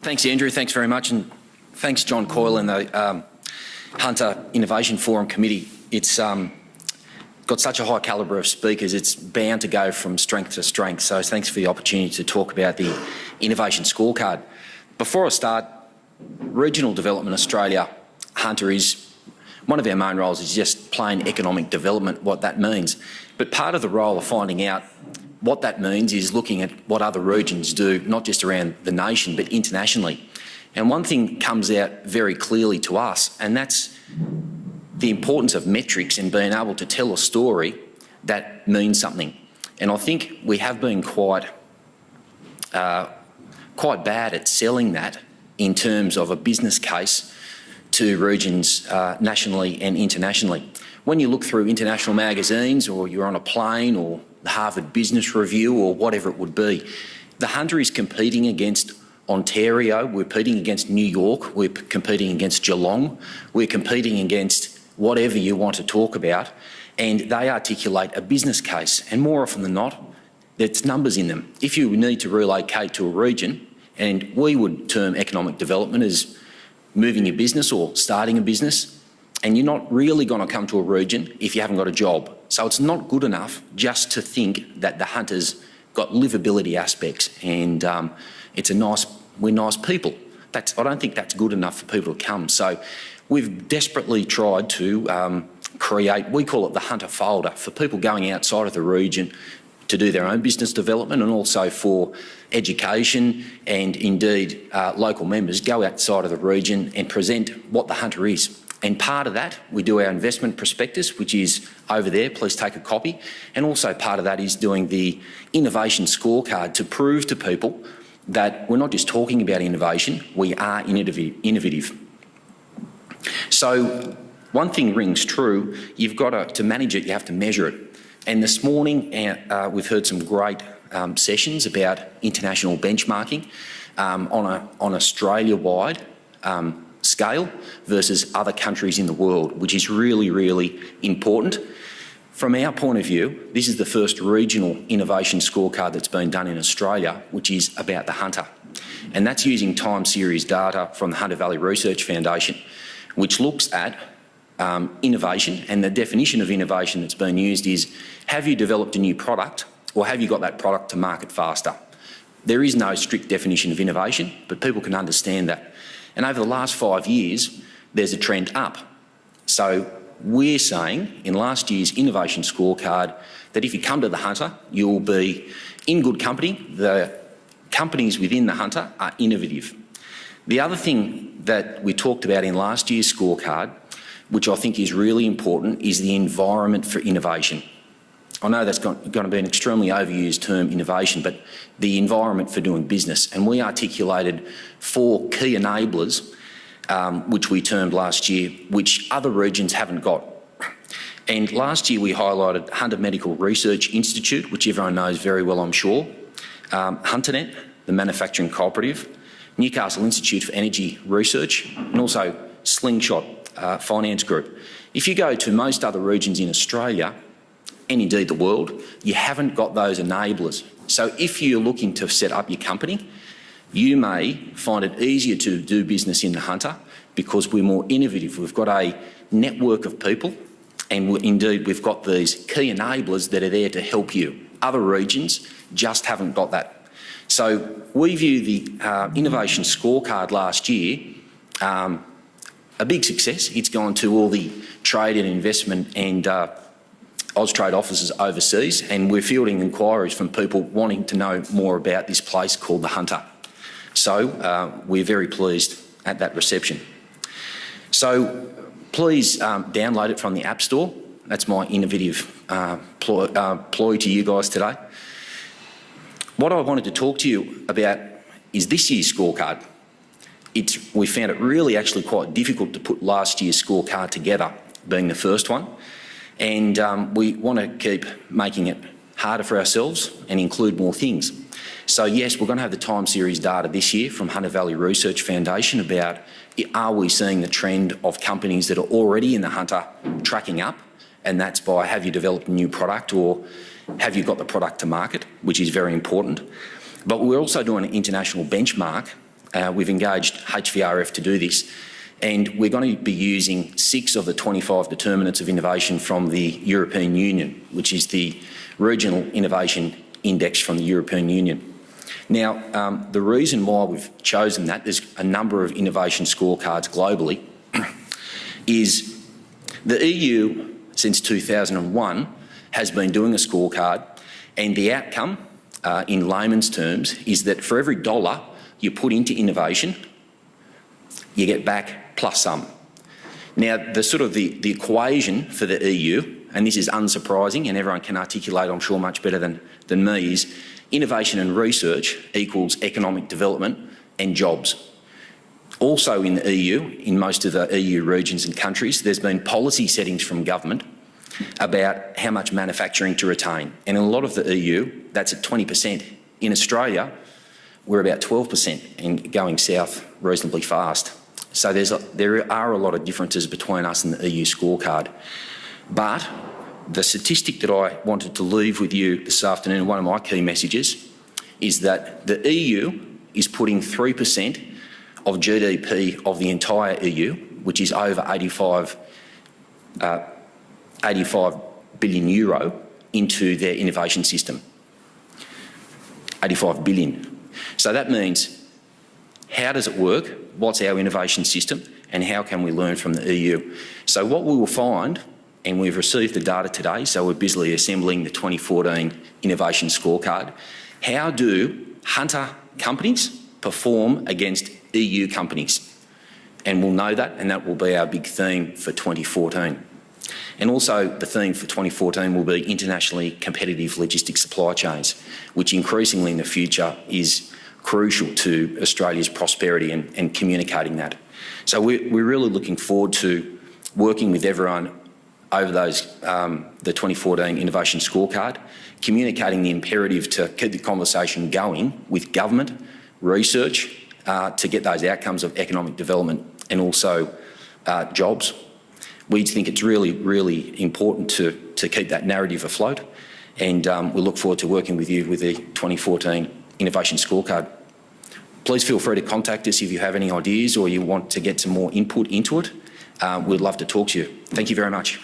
Thanks, Andrew. Thanks very much. And thanks, John Coyle and the Hunter Innovation Forum Committee. It's got such a high calibre of speakers, it's bound to go from strength to strength. So thanks for the opportunity to talk about the Innovation Scorecard. Before I start, Regional Development Australia, Hunter, is one of our main roles is just plain economic development, what that means. But part of the role of finding out what that means is looking at what other regions do, not just around the nation, but internationally. And one thing comes out very clearly to us, and that's the importance of metrics and being able to tell a story that means something. And I think we have been quite bad at selling that in terms of a business case to regions nationally and internationally. When you look through international magazines, or you're on a plane, or the Harvard Business Review, or whatever it would be, the Hunter is competing against Ontario, we're competing against New York, we're competing against Geelong, we're competing against whatever you want to talk about, and they articulate a business case. And more often than not, there's numbers in them. If you need to relocate to a region, and we would term economic development as moving your business or starting a business, and you're not really going to come to a region if you haven't got a job. So it's not good enough just to think that the Hunter's got livability aspects and we're nice people. I don't think that's good enough for people to come. So we've desperately tried to create, we call it the Hunter folder, for people going outside of the region to do their own business development, and also for education, and indeed local members go outside of the region and present what the Hunter is. And part of that, we do our investment prospectus, which is over there, please take a copy. And also part of that is doing the innovation scorecard to prove to people that we're not just talking about innovation, we are innovative. So one thing rings true, you've got to manage it, you have to measure it. And this morning we've heard some great sessions about international benchmarking on Australia-wide scale versus other countries in the world, which is really, really important. From our point of view, this is the first regional innovation scorecard that's been done in Australia, which is about the Hunter. And that's using time series data from the Hunter Valley Research Foundation, which looks at innovation, and the definition of innovation that's been used is, have you developed a new product, or have you got that product to market faster? There is no strict definition of innovation, but people can understand that. And over the last 5 years, there's a trend up. So we're saying in last year's innovation scorecard that if you come to the Hunter, you'll be in good company. The companies within the Hunter are innovative. The other thing that we talked about in last year's scorecard, which I think is really important, is the environment for innovation. I know that's going to be an extremely overused term, innovation, but the environment for doing business. And we articulated 4 key enablers, which we termed last year, which other regions haven't got. And last year we highlighted Hunter Medical Research Institute, which everyone knows very well, I'm sure, HunterNet, the manufacturing cooperative, Newcastle Institute for Energy Research, and also Slingshot Finance Group. If you go to most other regions in Australia, and indeed the world, you haven't got those enablers. So if you're looking to set up your company, you may find it easier to do business in the Hunter because we're more innovative. We've got a network of people, and indeed we've got these key enablers that are there to help you. Other regions just haven't got that. So we view the innovation scorecard last year a big success. It's gone to all the trade and investment and Austrade offices overseas, and we're fielding inquiries from people wanting to know more about this place called the Hunter. So we're very pleased at that reception. So please download it from the App Store. That's my innovative ploy to you guys today. What I wanted to talk to you about is this year's scorecard. We found it really actually quite difficult to put last year's scorecard together, being the first one. And we want to keep making it harder for ourselves and include more things. So yes, we're going to have the time series data this year from Hunter Valley Research Foundation about, are we seeing the trend of companies that are already in the Hunter tracking up, and that's by have you developed a new product or have you got the product to market, which is very important. But we're also doing an international benchmark We've engaged HVRF to do this, and we're going to be using 6 of the 25 determinants of innovation from the European Union, which is the Regional Innovation Index from the European Union. Now, the reason why we've chosen that, there's a number of innovation scorecards globally, is the EU, since 2001, has been doing a scorecard, and the outcome, in layman's terms, is that for every dollar you put into innovation, you get back plus some. Now, the equation for the EU, and this is unsurprising and everyone can articulate, I'm sure, much better than me, is innovation and research equals economic development and jobs. Also in the EU, in most of the EU regions and countries, there's been policy settings from government about how much manufacturing to retain. And in a lot of the EU, that's at 20%. In Australia, we're about 12% and going south reasonably fast. So there are a lot of differences between us and the EU scorecard. But the statistic that I wanted to leave with you this afternoon, one of my key messages, is that the EU is putting 3% of GDP of the entire EU, which is over 85 billion euro, into their innovation system. 85 billion. So that means, how does it work? What's our innovation system? And how can we learn from the EU? So what we will find, and we've received the data today, so we're busily assembling the 2014 Innovation Scorecard. How do hunter companies perform against EU companies? And we'll know that, and that will be our big theme for 2014. And also the theme for 2014 will be internationally competitive logistics supply chains, which increasingly in the future is crucial to Australia's prosperity and communicating that. So we're really looking forward to working with everyone over the 2014 Innovation Scorecard, communicating the imperative to keep the conversation going with government, research, to get those outcomes of economic development and also jobs. We think it's really, really important to keep that narrative afloat, and we look forward to working with you with the 2014 Innovation Scorecard. Please feel free to contact us if you have any ideas or you want to get some more input into it. We'd love to talk to you. Thank you very much.